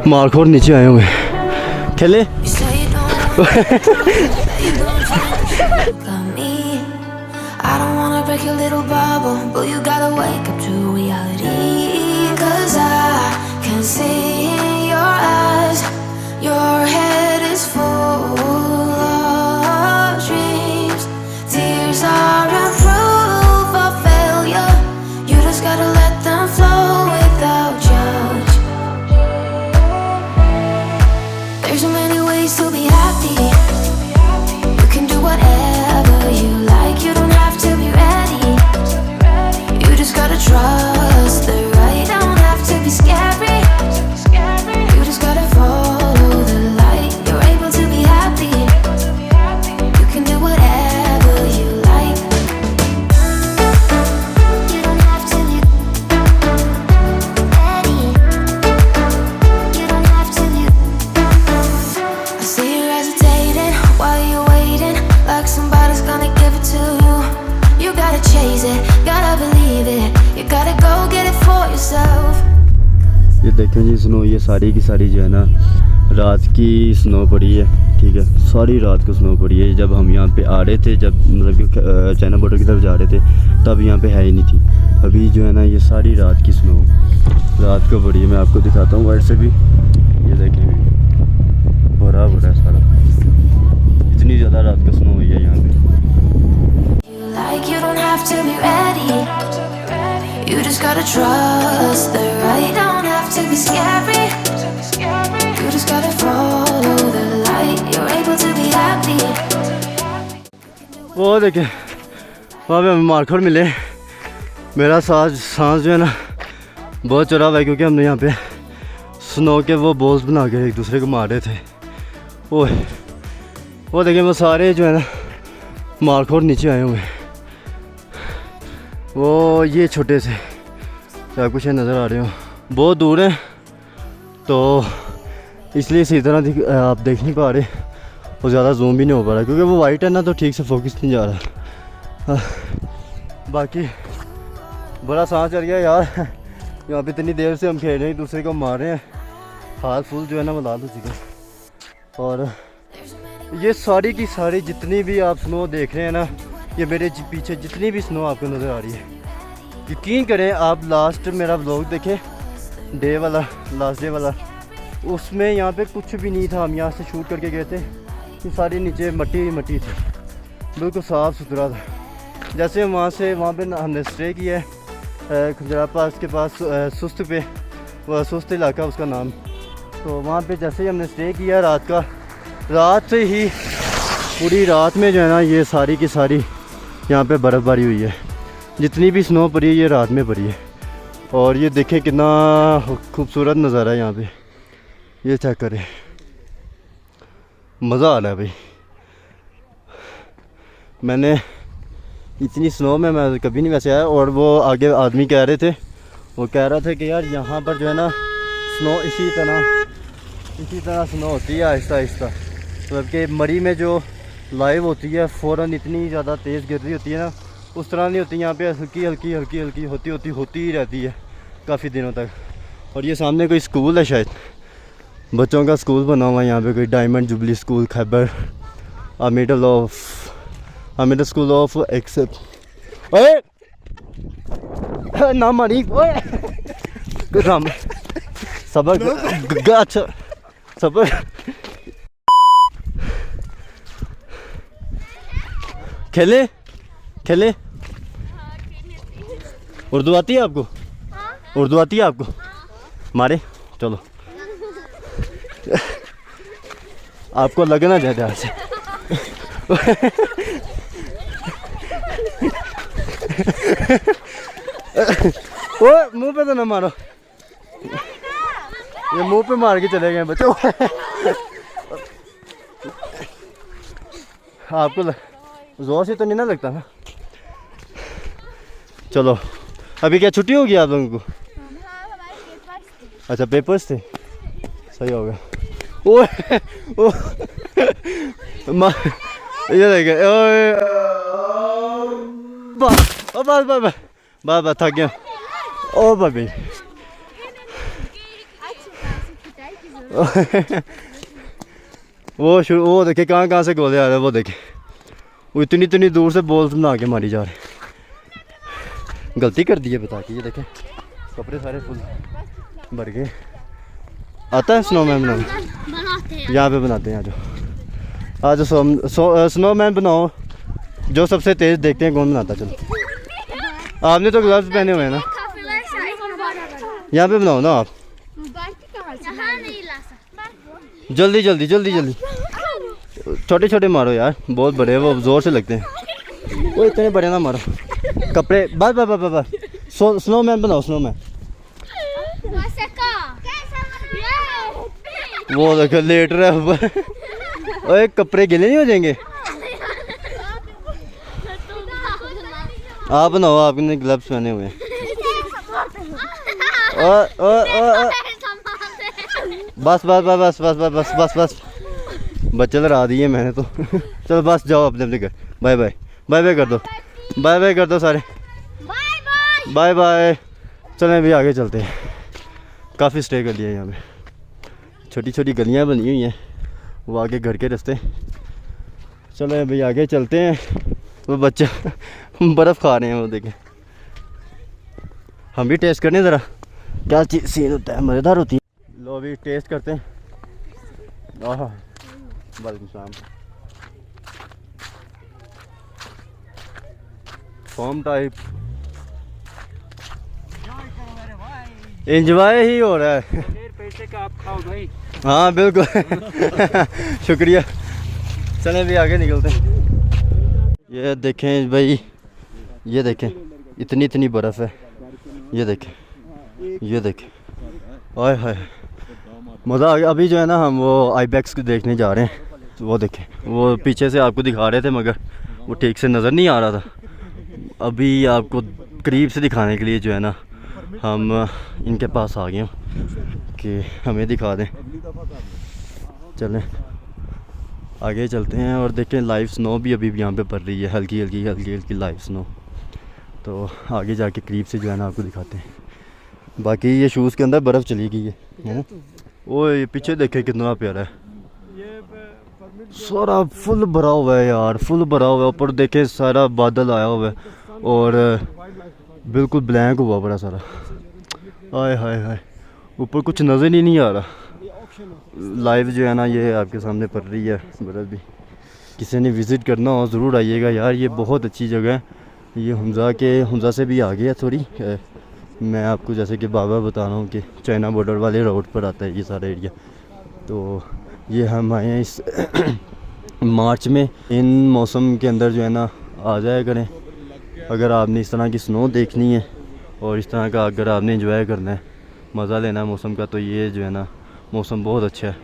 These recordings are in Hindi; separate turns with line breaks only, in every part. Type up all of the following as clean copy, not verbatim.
मारखोर नीचे आए हुए खेले
I don't wanna break your little bubble, but you gotta wake up to reality. 'Cause I can see in your eyes, your head is full of dreams. Tears are a proof of failure. You just gotta let them flow without judge. There's so many ways to be happy. You can do whatever you like. You don't have to be ready. You just gotta trust the right. Don't have to be scary. You just gotta follow the light. You're able to be happy. You can do whatever you like. You don't have to be ready. You don't have to be. I see you hesitating while you're waiting, like somebody's gonna give it to you. You gotta chase it, gotta believe it. You gotta go get it for yourself.
ये देखें जी स्नो, ये सारी की सारी जो है ना रात की स्नो पड़ी है, ठीक है। सारी रात को स्नो पड़ी है। जब हम यहाँ पे आ रहे थे, जब मतलब कि चाइना बॉर्डर की तरफ जा रहे थे, तब यहाँ पे है ही नहीं थी। अभी जो है ना ये सारी रात की स्नो रात को पड़ी है। मैं आपको दिखाता हूँ वाइड से भी, ये देखें भरा भरा सारा, इतनी ज़्यादा रात को स्नो हुई है यहाँ पे।
Like you don't have to be ready. You just gotta trust the right. Don't have to be scary. You just gotta follow the light. You're able to be happy.
वो देखे वहाँ पे हमें मार्कर मिले। मेरा सांस जो है ना बहुत चढ़ा हुआ है, क्योंकि हमने यहाँ पे स्नो के वो बॉल्स बना के एक दूसरे को मार रहे थे। वो देखें वो सारे जो है ना मार्कर नीचे आए हुए हैं। वो ये छोटे से क्या कुछ है नज़र आ रहे हो, बहुत दूर है तो इसलिए इसी तरह आप देख नहीं पा रहे, वो ज़्यादा जूम भी नहीं हो पा रहा, क्योंकि वो वाइट है ना तो ठीक से फोकस नहीं जा रहा। बाकी बड़ा सांस चढ़ गया यार। यहाँ पे इतनी देर से हम खेल रहे हैं, एक दूसरे को मार रहे हैं, हाथ फुल जो है ना मलाल हो चुका है। और ये सारी की सारी जितनी भी आप स्नो देख रहे हैं ना, ये मेरे पीछे जितनी भी स्नो आपको नज़र आ रही है, यकीन करें आप लास्ट मेरा व्लॉग देखें, डे वाला, लास्ट डे वाला, उसमें यहाँ पे कुछ भी नहीं था। हम यहाँ से शूट करके गए थे, ये सारी नीचे मट्टी ही मट्टी थी, बिल्कुल साफ़ सुथरा था। जैसे वहाँ पे हमने स्टे किया है खंजरा पास के पास, सुस्त पे, वह सुस्त इलाका उसका नाम। तो वहाँ पे जैसे ही हमने स्टे किया रात से ही पूरी रात में जो है ना ये सारी की सारी यहाँ पे बर्फ़बारी हुई है। जितनी भी स्नो पड़ी है ये रात में पड़ी है। और ये देखें कितना खूबसूरत नज़ारा है यहाँ पे, ये चेक करें, मज़ा आ रहा है भाई। मैंने इतनी स्नो में मैं कभी नहीं वैसे आया। और वो आगे आदमी कह रहे थे, वो कह रहा था कि यार यहाँ पर जो है ना स्नो इसी तरह स्नो होती है आहिस्ता आहिस्ता, मतलब कि मरी में जो लाइव होती है फ़ौरन इतनी ज़्यादा तेज़ गिर रही होती है ना, उस तरह नहीं होती। यहाँ पे हल्की हल्की होती ही रहती है काफ़ी दिनों तक। और ये सामने कोई स्कूल है, शायद बच्चों का स्कूल बना हुआ है यहाँ पे, कोई diamond jubilee school Khyber middle school of except. ओए ना मारी, ओए सबक अच्छा सबक। खेले उर्दू आती है आपको? उर्दू आती है आपको? मारे चलो आपको लगना जाए ध्यान से। ओ मुंह पे तो ना मारो, ये मुंह पे मार के चले गए बच्चों। आपको जोर से तो नहीं ना लगता ना? चलो अभी क्या छुट्टी होगी आप लोगों को? अच्छा पेपर्स थे, सही हो गया। ओ ये देखे बस थक गया। ओ भाभी वो देखे कहाँ से गोले आ रहे हैं, वो देखे वो इतनी दूर से बॉल्स बना के मारी जा रहे। गलती कर दी है बता के। ये देखें कपड़े सारे फुल भर गए। आता है स्नोमैन बनाना? यहाँ पे बनाते हैं। आज स्नोमैन बनाओ, जो सबसे तेज देखते हैं कौन बनाता। चलो आपने तो ग्लव्स पहने हुए हैं ना, यहाँ पे बनाओ ना आप। जल्दी जल्दी जल्दी जल्दी, छोटे छोटे मारो यार, बहुत बड़े वो जोर से लगते हैं। वो इतने बड़े ना मारो कपड़े। बस बस बस बस, स्नोमैन बनाओ स्नोमैन। वो देखो लेट रहा है ऊपर। ओए कपड़े गिले नहीं हो जाएंगे? आप बनाओ, आपने ग्लव्स पहने हुए हैं। बस बस बस बस बस बस बस बस बस बच्चे लड़ा दिए मैंने तो। चलो बस जाओ अपने अपने घर। बाय बाय बाय बाय कर दो, बाय बाय कर दो सारे, बाय बाय। चलें भी आगे चलते हैं। काफ़ी स्टे कर लिया यहाँ पे, छोटी छोटी गलियाँ बनी हुई हैं, वो आगे घर के रास्ते। चलें अभी आगे चलते हैं। वो बच्चा बर्फ़ खा रहे हैं, वो देखें। हम भी टेस्ट करने ज़रा क्या चीज़ सीन होता है, मज़ेदार होती है। लो अभी टेस्ट करते हैं। वालेकुम फॉर्म टाइप एंजॉय ही हो रहा है। पैसे का आप खाओ भाई। हाँ बिल्कुल। शुक्रिया। चलें भी आगे निकलते हैं। ये देखें भाई, ये देखें इतनी बर्फ़ है। ये देखें, ये देखें, आय हाय मज़ा आ गया। अभी जो है ना हम वो आईबैक्स को देखने जा रहे हैं। तो वो देखें, वो पीछे से आपको दिखा रहे थे मगर वो ठीक से नज़र नहीं आ रहा था। अभी आपको करीब से दिखाने के लिए जो है ना हम इनके पास आ गए कि हमें दिखा दें। चलें आगे चलते हैं और देखें लाइव स्नो भी अभी यहाँ पे पड़ रही है, हल्की हल्की हल्की हल्की लाइव स्नो। तो आगे जाके करीब से जो है ना आपको दिखाते हैं। बाकी ये शूज़ के अंदर बर्फ़ चली गई है ना। वो ये पीछे देखे कितना प्यारा है, सारा फुल भरा हुआ है यार, फुल भरा हुआ है। ऊपर देखे सारा बादल आया हुआ है और बिल्कुल ब्लैंक हुआ बड़ा सारा। आय हाय हाय, ऊपर कुछ नज़र ही नहीं आ रहा। लाइव जो है ना ये आपके सामने पड़ रही है बर्फ़ भी। किसी ने विज़िट करना हो ज़रूर आइएगा यार, ये बहुत अच्छी जगह है। ये हुंज़ा से भी आगे है थोड़ी। मैं आपको जैसे कि बाबा बता रहा हूँ कि चाइना बॉर्डर वाले रोड पर आता है ये सारा एरिया। तो ये हम आए हैं इस मार्च में। इन मौसम के अंदर जो है ना आ जाया करें अगर आपने इस तरह की स्नो देखनी है और इस तरह का अगर आपने एंजॉय करना है, मज़ा लेना है मौसम का। तो ये जो है ना मौसम बहुत अच्छा है।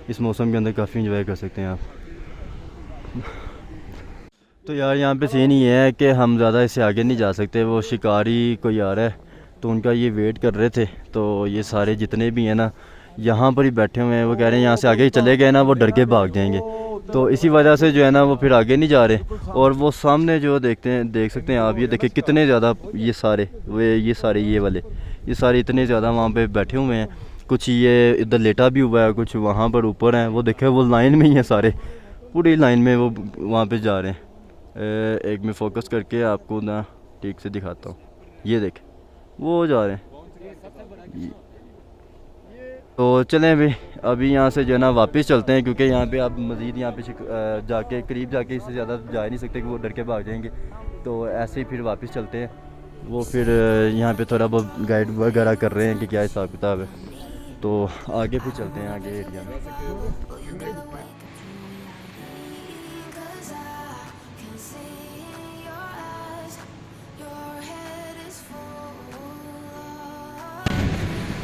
इस मौसम के अंदर काफ़ी एंजॉय कर सकते हैं आप। तो यार यहाँ पे सीन ये है कि हम ज़्यादा इससे आगे नहीं जा सकते। वो शिकारी कोई आ रहा है तो उनका ये वेट कर रहे थे। तो ये सारे जितने भी हैं ना यहाँ पर ही बैठे हुए हैं। वो कह रहे हैं यहाँ से आगे ही चले गए ना वो डर के भाग जाएंगे। तो इसी वजह से जो है ना वो फिर आगे नहीं जा रहे। और वो सामने जो देख सकते हैं आप, ये देखें कितने ज़्यादा ये सारे इतने ज़्यादा वहाँ पे बैठे हुए हैं। कुछ ये इधर लेटा भी हुआ है, कुछ वहाँ पर ऊपर हैं। वो देखे वो लाइन में ही है सारे, पूरी लाइन में वो वहाँ पे जा रहे हैं। एक में फोकस करके आपको ना ठीक से दिखाता हूँ। ये देखें वो जा रहे हैं। तो चलें भी अभी यहाँ से जो है ना वापस चलते हैं, क्योंकि यहाँ पे आप मज़ीद यहाँ पे जाके करीब जाके इससे ज़्यादा जा नहीं सकते कि वो डर के भाग जाएंगे। तो ऐसे ही फिर वापस चलते हैं। वो फिर यहाँ पे थोड़ा बहुत गाइड वगैरह कर रहे हैं कि क्या हिसाब किताब है। तो आगे फिर चलते हैं आगे एरिया में।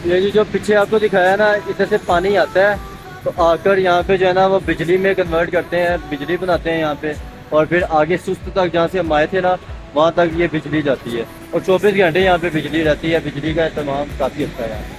ये जो पीछे आपको दिखाया ना, इधर से पानी आता है तो आकर यहाँ पे जो है ना वो बिजली में कन्वर्ट करते हैं, बिजली बनाते हैं यहाँ पे। और फिर आगे सुस्त तक जहाँ से हम आए थे ना वहाँ तक ये बिजली जाती है और 24 घंटे यहाँ पे बिजली रहती है। बिजली का इस्तेमाल काफ़ी अच्छा है यहाँ।